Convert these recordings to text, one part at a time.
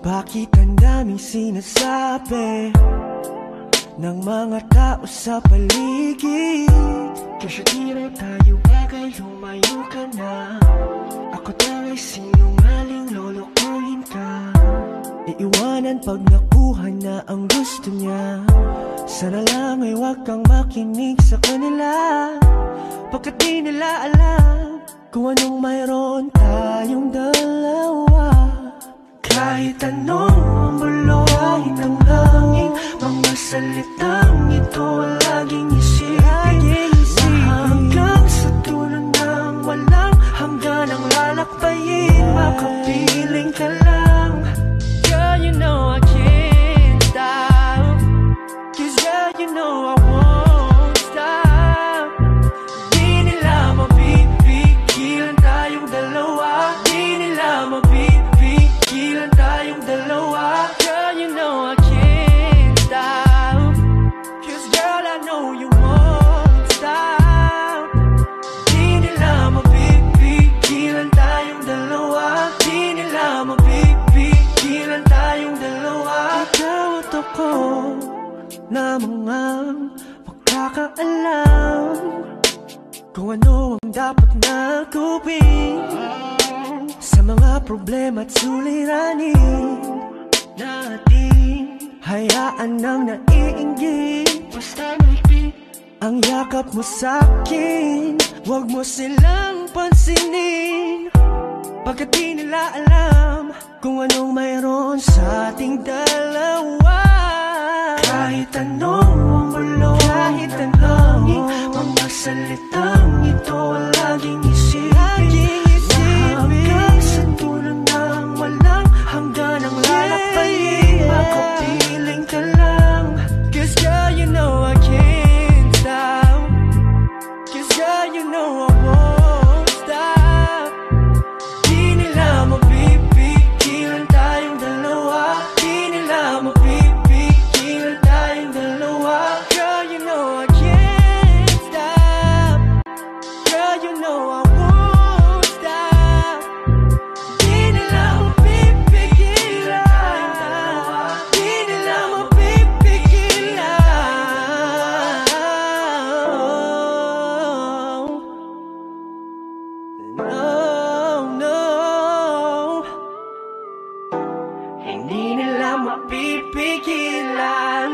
Bakit ang daming sinasabi ng mga tao sa paligid? Kasi di rin tayo bagay, lumayo ka na. Ako daw ay sinungaling, lolokohin ka. Iiwanan pag nakuha na ang gusto niya. Sana lang ay huwag kang makinig sa kanila, pagkat di nila alam kung anong mayroon tayong dalawa. Kahit anong bulong, kahit ang hangin, mga salitang ito laging isipin, hanggang sa dulo ng walang hanggan ang lalakbayin. Makapiling ka lang. Girl, you know I can't stop, 'cause girl, you know I won't stop. Di nila mapipigilan tayong dalawa. Di nila mapipigilan tayong dalawa. Girl, you know I can't stop, 'cause girl, I know you won't stop. Di nila mapipigilan tayong dalawa. Di nila mapipigilan tayong dalawa. Ikaw at ako na mga magkakaalam kung ano ang dapat na gawin sa mga problema at suliranin natin. Hayaan nang naiinggit, basta maikli ang yakap mo sa'kin. Huwag mo silang pansinin, pagkat di nila alam kung anong mayroon sa ating dalawa. Kahit anong bulong, kahit ang hangin, mga salitang ito laging isipin, hanggang sa dulo ng walang hanggan ang lalakbayin. Makapiling ka lang. 'Cause girl, you know I can't stop, 'cause girl, you know I won't stop. Di nila mapipigilan tayong dalawa. Di nila mapipigilan tayong dalawa. Girl, you know I can't stop. Girl, you know I won't stop. Di nila mapipigilan tayong dalawa. Di nila mapipigilan. No, no, hindi nila mapipigilan.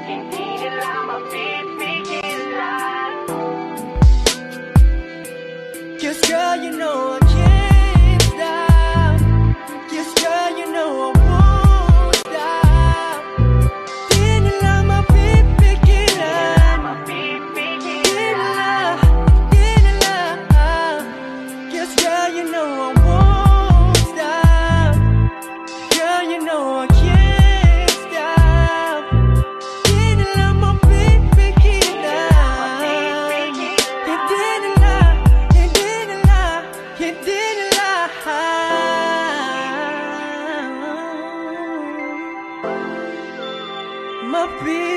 Hindi nila mapipigilan. 'Cause girl, you know I can't stop. 'Cause girl, you know I won't stop. Di nila mapipigilan. Di nila. 'Cause girl, you know I won't stop. Girl, you know I can't stop. Di nila mapipigilan. Hindi nila, hindi nila, hindi nila mapipigilan.